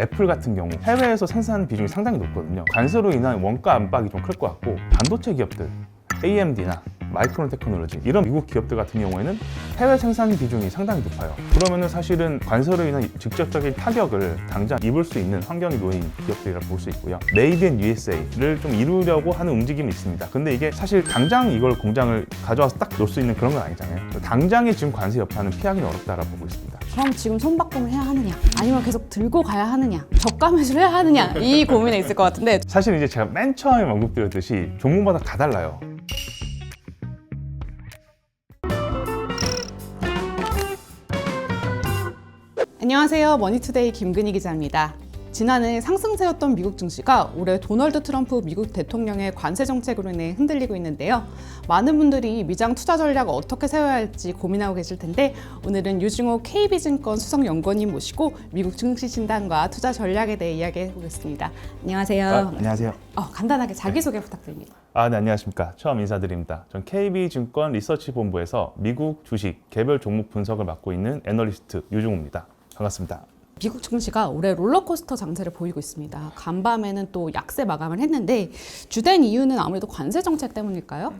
애플 같은 경우 해외에서 생산 비중이 상당히 높거든요. 관세로 인한 원가 압박이 좀 클 것 같고, 반도체 기업들 AMD나 마이크론 테크놀로지 이런 미국 기업들 같은 경우에는 해외 생산 비중이 상당히 높아요. 그러면은 사실은 관세로 인한 직접적인 타격을 당장 입을 수 있는 환경이 놓인 기업들이라고 볼 수 있고요. 메이드 인 USA를 좀 이루려고 하는 움직임이 있습니다. 근데 이게 사실 당장 이걸 공장을 가져와서 딱 놓을 수 있는 그런 건 아니잖아요. 당장의 지금 관세 여파는 피하기는 어렵다라고 보고 있습니다. 그럼 지금 손바꿈을 해야 하느냐, 아니면 계속 들고 가야 하느냐, 저가 매수를 해야 하느냐, 이 고민에 있을 것 같은데, 사실 이제 제가 맨 처음에 언급드렸듯이 종목마다 다 달라요. 안녕하세요. 머니투데이 김근희 기자입니다. 지난해 상승세였던 미국 증시가 올해 도널드 트럼프 미국 대통령의 관세 정책으로 인해 흔들리고 있는데요. 많은 분들이 미장 투자 전략을 어떻게 세워야 할지 고민하고 계실 텐데, 오늘은 유증호 KB증권 수석연구원님 모시고 미국 증시 진단과 투자 전략에 대해 이야기해 보겠습니다. 안녕하세요. 안녕하세요. 간단하게 자기소개 부탁드립니다. 네, 안녕하십니까. 처음 인사드립니다. 전 KB증권 리서치본부에서 미국 주식 개별 종목 분석을 맡고 있는 애널리스트 유증호입니다. 반갑습니다. 미국 증시가 올해 롤러코스터 장세를 보이고 있습니다. 간밤에는 또 약세 마감을 했는데, 주된 이유는 아무래도 관세 정책 때문일까요?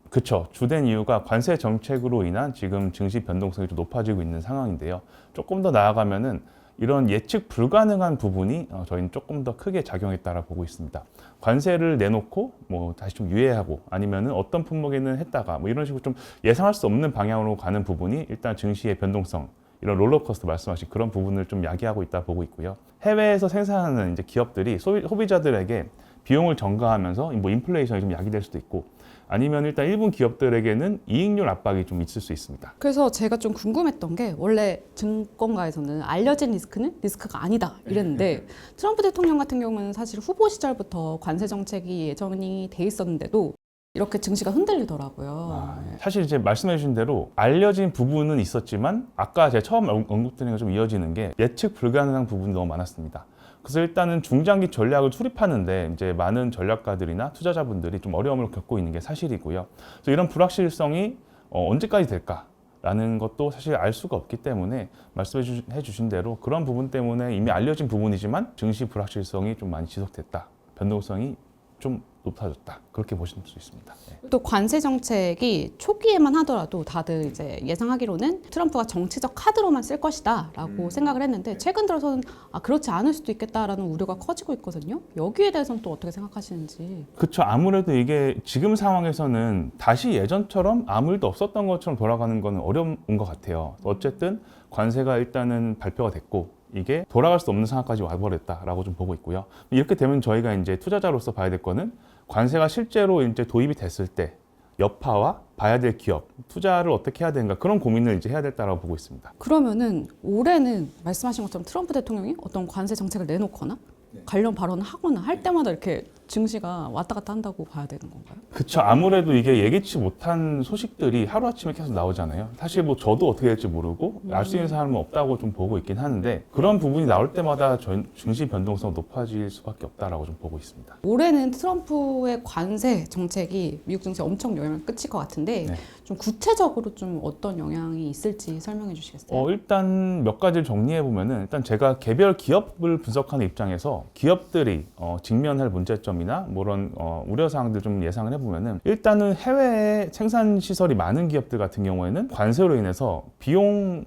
그렇죠. 주된 이유가 관세 정책으로 인한 지금 증시 변동성이 좀 높아지고 있는 상황인데요. 조금 더 나아가면은 이런 예측 불가능한 부분이 저희는 조금 더 크게 작용했다라고 보고 있습니다. 관세를 내놓고 다시 좀 유예하고, 아니면은 어떤 품목에는 했다가 이런 식으로 좀 예상할 수 없는 방향으로 가는 부분이 일단 증시의 변동성, 이런 롤러코스터 말씀하신 그런 부분을 좀 야기하고 있다 보고 있고요. 해외에서 생산하는 이제 기업들이 소비자들에게 비용을 전가하면서 인플레이션이 좀 야기될 수도 있고, 아니면 일단 일본 기업들에게는 이익률 압박이 좀 있을 수 있습니다. 그래서 제가 좀 궁금했던 게, 원래 증권가에서는 알려진 리스크는 리스크가 아니다 이랬는데, 트럼프 대통령 같은 경우는 사실 후보 시절부터 관세 정책이 예정이 돼 있었는데도 이렇게 증시가 흔들리더라고요. 사실 이제 말씀해 주신 대로 알려진 부분은 있었지만, 아까 제가 처음 언급드린 거 좀 이어지는 게 예측 불가능한 부분이 너무 많았습니다. 그래서 일단은 중장기 전략을 수립하는데 이제 많은 전략가들이나 투자자분들이 좀 어려움을 겪고 있는 게 사실이고요. 그래서 이런 불확실성이 언제까지 될까라는 것도 사실 알 수가 없기 때문에, 말씀해 주신 대로 그런 부분 때문에 이미 알려진 부분이지만 증시 불확실성이 좀 많이 지속됐다. 변동성이 좀 높아졌다. 그렇게 보실 수 있습니다. 또 관세 정책이 초기에만 하더라도 다들 이제 예상하기로는 트럼프가 정치적 카드로만 쓸 것이다라고 생각을 했는데, 최근 들어서는 그렇지 않을 수도 있겠다라는 우려가 커지고 있거든요. 여기에 대해서는 또 어떻게 생각하시는지. 그렇죠. 아무래도 이게 지금 상황에서는 다시 예전처럼 아무 일도 없었던 것처럼 돌아가는 건 어려운 것 같아요. 어쨌든 관세가 일단은 발표가 됐고, 이게 돌아갈 수 없는 상황까지 와버렸다라고 좀 보고 있고요. 이렇게 되면 저희가 이제 투자자로서 봐야 될 거는, 관세가 실제로 이제 도입이 됐을 때 여파와 봐야 될 기업, 투자를 어떻게 해야 되는가, 그런 고민을 이제 해야 될다라고 보고 있습니다. 그러면은 올해는 말씀하신 것처럼 트럼프 대통령이 어떤 관세 정책을 내놓거나 관련 발언을 하거나 할 때마다 이렇게 증시가 왔다 갔다 한다고 봐야 되는 건가요? 그렇죠. 아무래도 이게 예기치 못한 소식들이 하루아침에 계속 나오잖아요. 사실 저도 어떻게 될지 모르고 알 수 있는 사람은 없다고 좀 보고 있긴 하는데, 그런 부분이 나올 때마다 증시 변동성 높아질 수밖에 없다라고 좀 보고 있습니다. 올해는 트럼프의 관세 정책이 미국 증시에 엄청 영향을 끼칠 것 같은데, 좀 구체적으로 좀 어떤 영향이 있을지 설명해 주시겠어요? 일단 몇 가지를 정리해 보면은, 일단 제가 개별 기업을 분석하는 입장에서 기업들이 직면할 문제점이나 그런 우려 사항들 좀 예상을 해보면은, 일단은 해외에 생산 시설이 많은 기업들 같은 경우에는 관세로 인해서 비용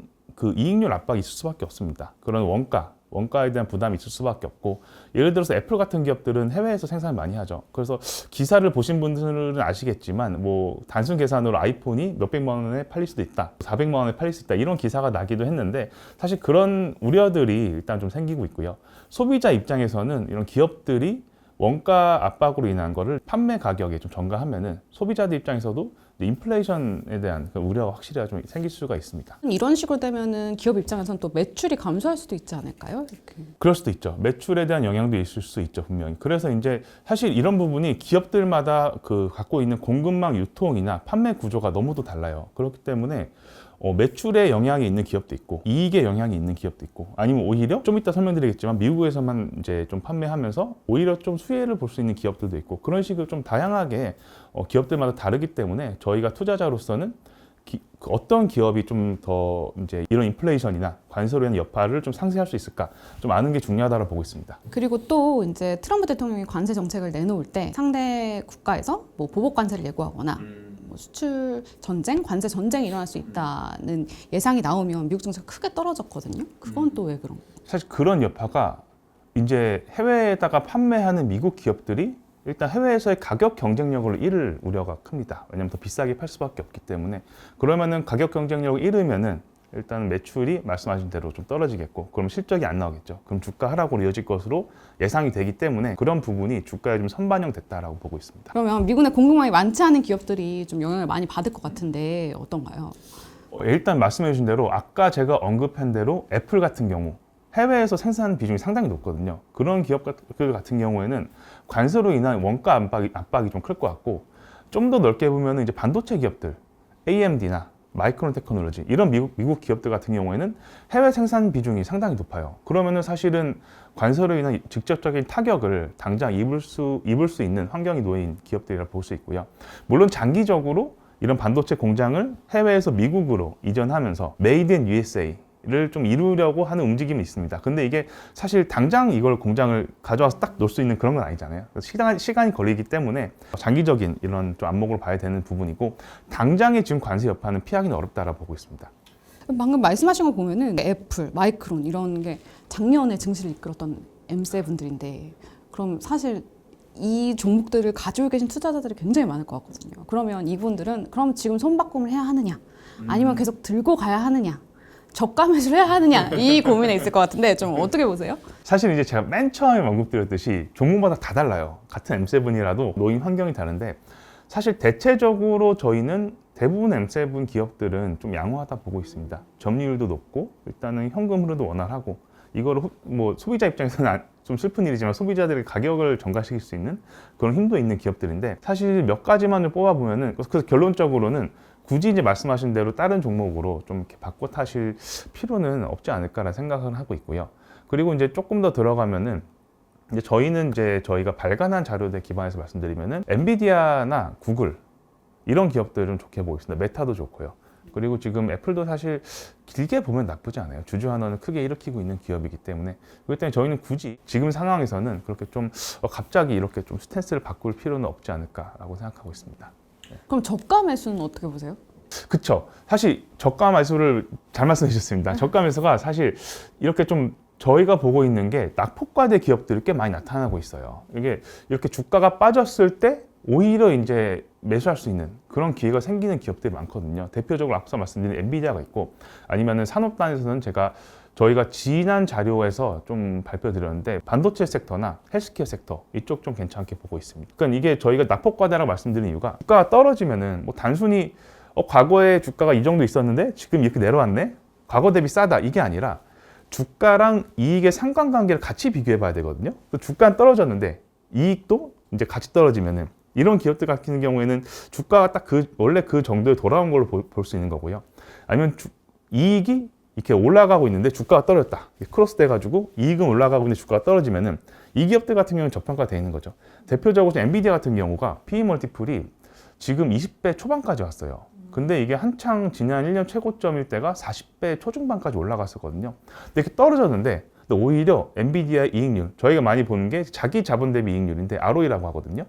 이익률 압박이 있을 수밖에 없습니다. 그런 원가에 대한 부담이 있을 수밖에 없고, 예를 들어서 애플 같은 기업들은 해외에서 생산을 많이 하죠. 그래서 기사를 보신 분들은 아시겠지만, 단순 계산으로 아이폰이 몇백만 원에 팔릴 수도 있다, 400만 원에 팔릴 수 있다, 이런 기사가 나기도 했는데, 사실 그런 우려들이 일단 좀 생기고 있고요. 소비자 입장에서는 이런 기업들이 원가 압박으로 인한 거를 판매 가격에 좀 전가하면은 소비자들 입장에서도 인플레이션에 대한 우려가 확실히 좀 생길 수가 있습니다. 이런 식으로 되면은 기업 입장에서는 또 매출이 감소할 수도 있지 않을까요? 이렇게. 그럴 수도 있죠. 매출에 대한 영향도 있을 수 있죠, 분명히. 그래서 이제 사실 이런 부분이 기업들마다 갖고 있는 공급망 유통이나 판매 구조가 너무도 달라요. 그렇기 때문에 매출에 영향이 있는 기업도 있고, 이익에 영향이 있는 기업도 있고, 아니면 오히려 좀 이따 설명드리겠지만 미국에서만 이제 좀 판매하면서 오히려 좀 수혜를 볼 수 있는 기업들도 있고, 그런 식으로 좀 다양하게 기업들마다 다르기 때문에 저희가 투자자로서는 어떤 기업이 좀 더 이제 이런 인플레이션이나 관세로 인한 여파를 좀 상쇄할 수 있을까 좀 아는 게 중요하다고 보고 있습니다. 그리고 또 이제 트럼프 대통령이 관세 정책을 내놓을 때 상대 국가에서 뭐 보복 관세를 예고하거나 뭐 수출 전쟁, 관세 전쟁이 일어날 수 있다는 예상이 나오면 미국 증시가 크게 떨어졌거든요. 그건 또 왜 그런 거예요? 사실 그런 여파가 이제 해외에다가 판매하는 미국 기업들이 일단 해외에서의 가격 경쟁력을 잃을 우려가 큽니다. 왜냐하면 더 비싸게 팔 수밖에 없기 때문에. 그러면은 가격 경쟁력을 잃으면은 일단 매출이 말씀하신 대로 좀 떨어지겠고, 그럼 실적이 안 나오겠죠. 그럼 주가 하락으로 이어질 것으로 예상이 되기 때문에 그런 부분이 주가에 좀 선반영됐다라고 보고 있습니다. 그러면 미국 내 공급망이 많지 않은 기업들이 좀 영향을 많이 받을 것 같은데 어떤가요? 일단 말씀해 주신 대로 아까 제가 언급한 대로 애플 같은 경우 해외에서 생산 비중이 상당히 높거든요. 그런 기업들 같은 경우에는 관세로 인한 원가 압박이 좀 클 것 같고, 좀 더 넓게 보면 이제 반도체 기업들, AMD나 마이크론 테크놀로지 이런 미국 기업들 같은 경우에는 해외 생산 비중이 상당히 높아요. 그러면은 사실은 관세로 인한 직접적인 타격을 당장 입을 수 있는 환경이 놓인 기업들이라 볼 수 있고요. 물론 장기적으로 이런 반도체 공장을 해외에서 미국으로 이전하면서 메이드 인 USA를 좀 이루려고 하는 움직임이 있습니다. 근데 이게 사실 당장 이걸 공장을 가져와서 딱 놓을 수 있는 그런 건 아니잖아요. 시간이 걸리기 때문에 장기적인 이런 좀 안목으로 봐야 되는 부분이고, 당장의 지금 관세 여파는 피하기는 어렵다라고 보고 있습니다. 방금 말씀하신 거 보면은 애플, 마이크론 이런 게 작년에 증시를 이끌었던 M7들인데 그럼 사실 이 종목들을 가지고 계신 투자자들이 굉장히 많을 것 같거든요. 그러면 이분들은 그럼 지금 손바꿈을 해야 하느냐, 아니면 계속 들고 가야 하느냐, 저가 매수를 해야 하느냐, 이 고민에 있을 것 같은데 좀 어떻게 보세요? 사실 이제 제가 맨 처음에 언급드렸듯이 종목마다 다 달라요. 같은 M7이라도 노임 환경이 다른데, 사실 대체적으로 저희는 대부분 M7 기업들은 좀 양호하다 보고 있습니다. 점유율도 높고 일단은 현금 흐름도 원활하고, 이거를 뭐 소비자 입장에서는 좀 슬픈 일이지만 소비자들의 가격을 전가시킬 수 있는 그런 힘도 있는 기업들인데, 사실 몇 가지만을 뽑아보면은, 그래서 결론적으로는 굳이 이제 말씀하신 대로 다른 종목으로 좀 이렇게 바꿔 타실 필요는 없지 않을까라는 생각을 하고 있고요. 그리고 이제 조금 더 들어가면은 이제 저희가 발간한 자료들 기반해서 말씀드리면은 엔비디아나 구글 이런 기업들은 좋게 보고 있습니다. 메타도 좋고요. 그리고 지금 애플도 사실 길게 보면 나쁘지 않아요. 주주 환원을 크게 일으키고 있는 기업이기 때문에, 그렇기 때문에 저희는 굳이 지금 상황에서는 그렇게 좀 갑자기 이렇게 좀 스탠스를 바꿀 필요는 없지 않을까라고 생각하고 있습니다. 그럼 저가 매수는 어떻게 보세요? 그쵸. 사실 저가 매수를 잘 말씀해 주셨습니다. 저가 매수가 사실 이렇게 좀 저희가 보고 있는 게 낙폭과대 기업들이 꽤 많이 나타나고 있어요. 이게 이렇게 주가가 빠졌을 때 오히려 이제 매수할 수 있는 그런 기회가 생기는 기업들이 많거든요. 대표적으로 앞서 말씀드린 엔비디아가 있고, 아니면은 산업단에서는 저희가 지난 자료에서 좀 발표드렸는데 반도체 섹터나 헬스케어 섹터 이쪽 좀 괜찮게 보고 있습니다. 그러니까 이게 저희가 낙폭과대라고 말씀드린 이유가, 주가가 떨어지면은 뭐 단순히 과거에 주가가 이 정도 있었는데 지금 이렇게 내려왔네? 과거 대비 싸다, 이게 아니라 주가랑 이익의 상관관계를 같이 비교해 봐야 되거든요. 주가는 떨어졌는데 이익도 이제 같이 떨어지면은, 이런 기업들 같은 경우에는 주가가 딱 원래 그 정도에 돌아온 걸로 볼 수 있는 거고요. 아니면 이익이 이렇게 올라가고 있는데 주가가 떨어졌다, 크로스 돼가지고 이익은 올라가고 있는데 주가가 떨어지면은 이 기업들 같은 경우는 저평가되어 있는 거죠. 대표적으로 엔비디아 같은 경우가 PE 멀티플이 지금 20배 초반까지 왔어요. 근데 이게 한창 지난 1년 최고점일 때가 40배 초중반까지 올라갔었거든요. 근데 이렇게 떨어졌는데, 오히려 엔비디아 이익률, 저희가 많이 보는 게 자기 자본 대비 이익률인데 ROE라고 하거든요.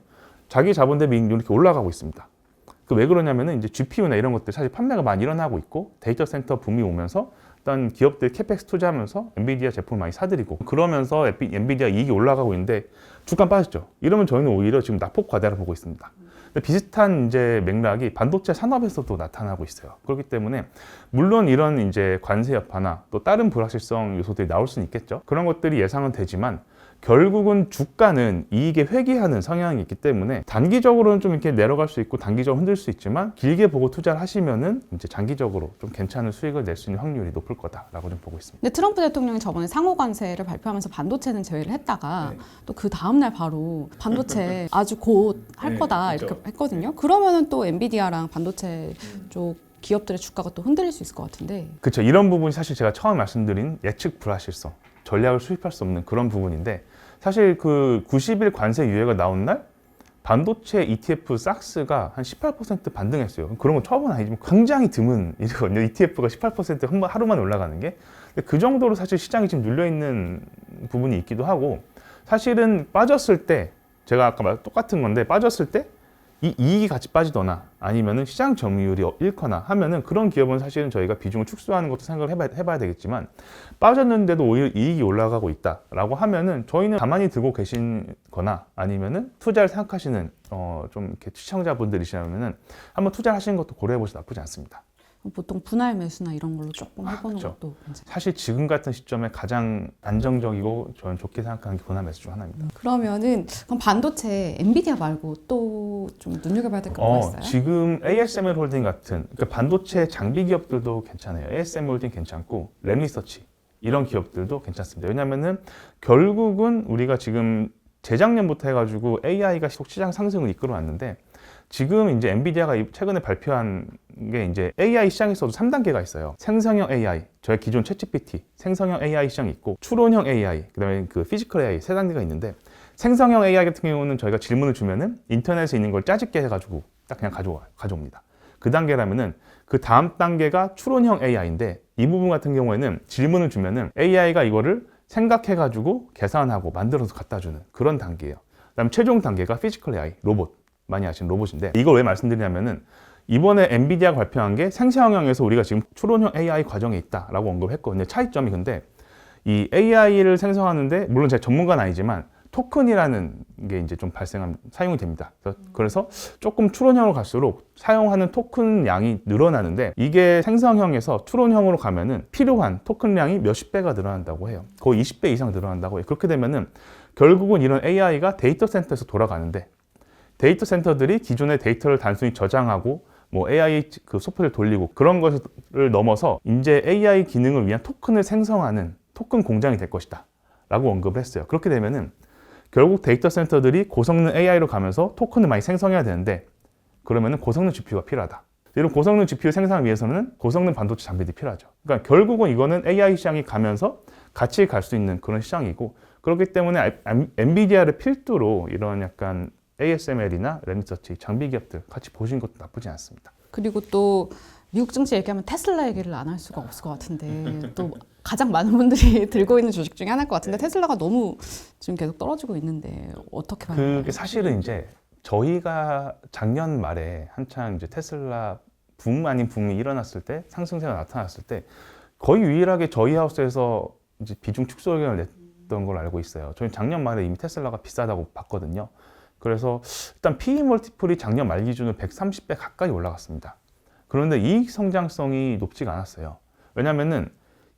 자기 자본 대비 이익률이 이렇게 올라가고 있습니다. 왜 그러냐면은 이제 GPU나 이런 것들 사실 판매가 많이 일어나고 있고, 데이터 센터 붐이 오면서 일단 기업들 캐펙스 투자하면서 엔비디아 제품을 많이 사들이고, 그러면서 엔비디아 이익이 올라가고 있는데 주가 빠졌죠. 이러면 저희는 오히려 지금 낙폭 과대를 보고 있습니다. 근데 비슷한 이제 맥락이 반도체 산업에서도 나타나고 있어요. 그렇기 때문에 물론 이런 이제 관세 여파나 또 다른 불확실성 요소들이 나올 수는 있겠죠. 그런 것들이 예상은 되지만, 결국은 주가는 이익에 회귀하는 성향이 있기 때문에 단기적으로는 좀 이렇게 내려갈 수 있고 단기적으로 흔들 수 있지만, 길게 보고 투자를 하시면은 이제 장기적으로 좀 괜찮은 수익을 낼 수 있는 확률이 높을 거다라고 좀 보고 있습니다. 근데 트럼프 대통령이 저번에 상호 관세를 발표하면서 반도체는 제외를 했다가 또 그 다음날 바로 반도체 아주 곧 할 거다 이렇게 했거든요. 그러면은 또 엔비디아랑 반도체 쪽 기업들의 주가가 또 흔들릴 수 있을 것 같은데. 그렇죠. 이런 부분이 사실 제가 처음 말씀드린 예측 불확실성, 전략을 수립할 수 없는 그런 부분인데, 사실 그 90일 관세 유예가 나온 날 반도체 ETF 싹스가 한 18% 반등했어요. 그런 건 처음은 아니지만 굉장히 드문 일이거든요. ETF가 18% 하루만 올라가는 게. 근데 그 정도로 사실 시장이 지금 눌려있는 부분이 있기도 하고, 사실은 빠졌을 때, 제가 아까 말 똑같은 건데, 빠졌을 때 이 이익이 같이 빠지거나 아니면은 시장 점유율이 잃거나 하면은 그런 기업은 사실은 저희가 비중을 축소하는 것도 생각을 해봐야 되겠지만, 빠졌는데도 오히려 이익이 올라가고 있다라고 하면은 저희는 가만히 들고 계신거나 아니면은 투자를 생각하시는 좀 이렇게 시청자분들이시라면은 한번 투자를 하시는 것도 고려해 보셔도 나쁘지 않습니다. 보통 분할 매수나 이런 걸로 조금 해보는 그렇죠. 것도 괜찮아요. 사실 지금 같은 시점에 가장 안정적이고 저는 좋게 생각하는 게 분할 매수 중 하나입니다. 그러면은 그럼 반도체 엔비디아 말고 또 좀 눈여겨봐야 될 거 뭐가 있어요? 지금 ASML 홀딩 같은 그러니까 반도체 장비 기업들도 괜찮아요. ASML 홀딩 괜찮고 램리서치 이런 기업들도 괜찮습니다. 왜냐하면은 결국은 우리가 지금 재작년부터 해가지고 AI가 시장 상승을 이끌어왔는데, 지금 이제 엔비디아가 최근에 발표한 게 이제 AI 시장에서도 3단계가 있어요. 생성형 AI, 저희 기존 챗GPT, 생성형 AI 시장이 있고, 추론형 AI, 그다음에 그 피지컬 AI 세 단계가 있는데, 생성형 AI 같은 경우는 저희가 질문을 주면은 인터넷에 있는 걸 짜집게 해가지고 딱 그냥 가져옵니다. 그 단계라면은 그 다음 단계가 추론형 AI인데, 이 부분 같은 경우에는 질문을 주면은 AI가 이거를 생각해가지고 계산하고 만들어서 갖다 주는 그런 단계예요. 그다음 최종 단계가 피지컬 AI, 로봇. 많이 아시는 로봇인데, 이걸 왜 말씀드리냐면은 이번에 엔비디아가 발표한 게 생성형에서 우리가 지금 추론형 AI 과정에 있다라고 언급했거든요. 차이점이 근데 이 AI를 생성하는데, 물론 제가 전문가는 아니지만 토큰이라는 게 이제 좀 사용이 됩니다. 그래서 조금 추론형으로 갈수록 사용하는 토큰 양이 늘어나는데, 이게 생성형에서 추론형으로 가면은 필요한 토큰량이 몇십 배가 늘어난다고 해요. 거의 20배 이상 늘어난다고 해요. 그렇게 되면은 결국은 이런 AI가 데이터 센터에서 돌아가는데, 데이터 센터들이 기존의 데이터를 단순히 저장하고 뭐 AI 그 소프트웨어를 돌리고 그런 것을 넘어서 이제 AI 기능을 위한 토큰을 생성하는 토큰 공장이 될 것이다 라고 언급을 했어요. 그렇게 되면은 결국 데이터 센터들이 고성능 AI로 가면서 토큰을 많이 생성해야 되는데, 그러면은 고성능 GPU가 필요하다. 이런 고성능 GPU 생산을 위해서는 고성능 반도체 장비들이 필요하죠. 그러니까 결국은 이거는 AI 시장이 가면서 같이 갈 수 있는 그런 시장이고, 그렇기 때문에 엔비디아를 필두로 이런 약간 ASML이나 램리서치 장비 기업들 같이 보시는 것도 나쁘지 않습니다. 그리고 또 미국 증시 얘기하면 테슬라 얘기를 안 할 수가 없을 것 같은데, 또 가장 많은 분들이 들고 있는 주식 중에 하나일 것 같은데, 테슬라가 너무 지금 계속 떨어지고 있는데 어떻게 봐요? 그게 사실은 이제 저희가 작년 말에 한창 이제 테슬라 붐 아닌 붐이 일어났을 때, 상승세가 나타났을 때 거의 유일하게 저희 하우스에서 이제 비중 축소 의견을 냈던 걸로 알고 있어요. 저희 작년 말에 이미 테슬라가 비싸다고 봤거든요. 그래서 일단 PE 멀티플이 작년 말 기준으로 130배 가까이 올라갔습니다. 그런데 이익 성장성이 높지가 않았어요. 왜냐면은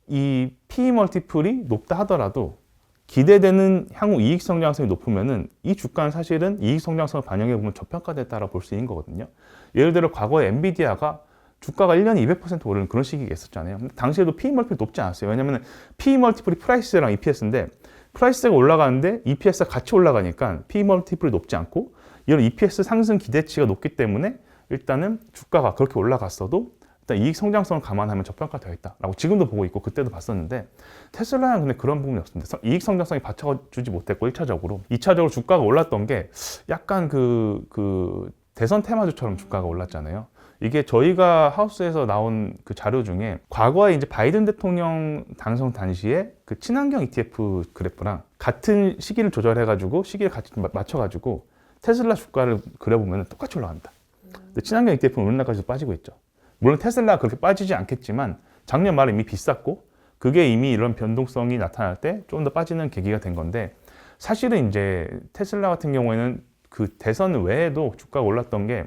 이 PE 멀티플이 높다 하더라도 기대되는 향후 이익 성장성이 높으면은 이 주가는 사실은 이익 성장성을 반영해 보면 저평가됐다라고 볼 수 있는 거거든요. 예를 들어 과거에 엔비디아가 주가가 1년에 200% 오르는 그런 시기가 있었잖아요. 근데 당시에도 PE 멀티플이 높지 않았어요. 왜냐면은 PE 멀티플이 프라이스랑 EPS인데, 프라이스가 올라가는데 EPS가 같이 올라가니까 PE 멀티플이 높지 않고, 이런 EPS 상승 기대치가 높기 때문에 일단은 주가가 그렇게 올라갔어도 일단 이익 성장성을 감안하면 저평가되어 있다라고 지금도 보고 있고 그때도 봤었는데, 테슬라는 근데 그런 부분이 없습니다. 이익 성장성이 받쳐주지 못했고 1차적으로, 2차적으로 주가가 올랐던 게 약간 그 대선 테마주처럼 주가가 올랐잖아요. 이게 저희가 하우스에서 나온 그 자료 중에 과거에 이제 바이든 대통령 당선 당시에 그 친환경 ETF 그래프랑 같은 시기를 조절해가지고 시기를 같이 맞춰가지고 테슬라 주가를 그려보면 똑같이 올라갑니다. 근데 친환경 ETF는 오늘날까지도 빠지고 있죠. 물론 테슬라가 그렇게 빠지지 않겠지만 작년 말에 이미 비쌌고, 그게 이미 이런 변동성이 나타날 때 좀 더 빠지는 계기가 된 건데, 사실은 이제 테슬라 같은 경우에는 그 대선 외에도 주가가 올랐던 게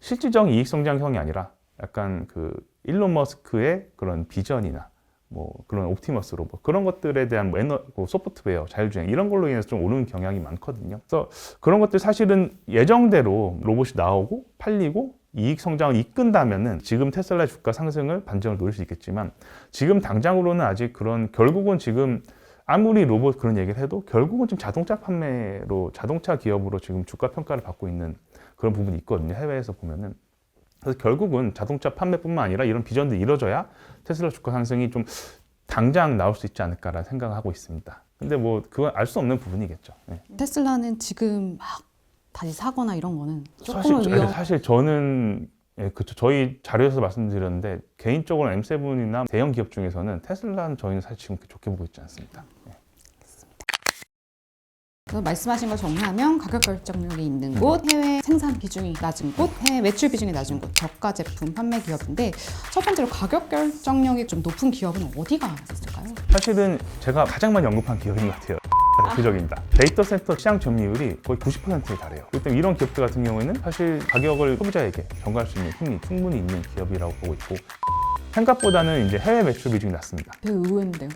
실질적인 이익 성장성이 아니라 약간 그 일론 머스크의 그런 비전이나 뭐 그런 옵티머스 로봇 그런 것들에 대한 뭐 소프트웨어, 자율주행 이런 걸로 인해서 좀 오르는 경향이 많거든요. 그래서 그런 것들 사실은 예정대로 로봇이 나오고 팔리고 이익 성장을 이끈다면은 지금 테슬라 주가 상승을 반등을 노릴 수 있겠지만, 지금 당장으로는 아직 그런, 결국은 지금 아무리 로봇 그런 얘기를 해도 결국은 지금 자동차 판매로, 자동차 기업으로 지금 주가 평가를 받고 있는 그런 부분이 있거든요. 해외에서 보면은. 그래서 결국은 자동차 판매뿐만 아니라 이런 비전들이 이루어져야 테슬라 주가 상승이 좀 당장 나올 수 있지 않을까라는 생각을 하고 있습니다. 근데 뭐 그건 알 수 없는 부분이겠죠. 네. 테슬라는 지금 막 다시 사거나 이런 거는 조금은 사실 저는 그쵸. 저희 자료에서 말씀드렸는데 개인적으로 M7이나 대형 기업 중에서는 테슬라는 저희는 사실 지금 좋게 보고 있지 않습니다. 그래서 말씀하신 걸 정리하면 가격 결정력이 있는 곳, 해외 생산 비중이 낮은 곳, 해외 매출 비중이 낮은 곳, 저가 제품 판매 기업인데 첫 번째로 가격 결정력이 좀 높은 기업은 어디가 있을까요? 사실은 제가 가장 많이 언급한 기업인 것 같아요. 대표적입니다. 데이터 센터 시장 점유율이 거의 90%에 달해요. 그렇기 때문에 이런 기업들 같은 경우에는 사실 가격을 소비자에게 전가할 수 있는 힘이 충분히 있는 기업이라고 보고 있고 생각보다는 이제 해외 매출 비중이 낮습니다. 되게 의외인데요.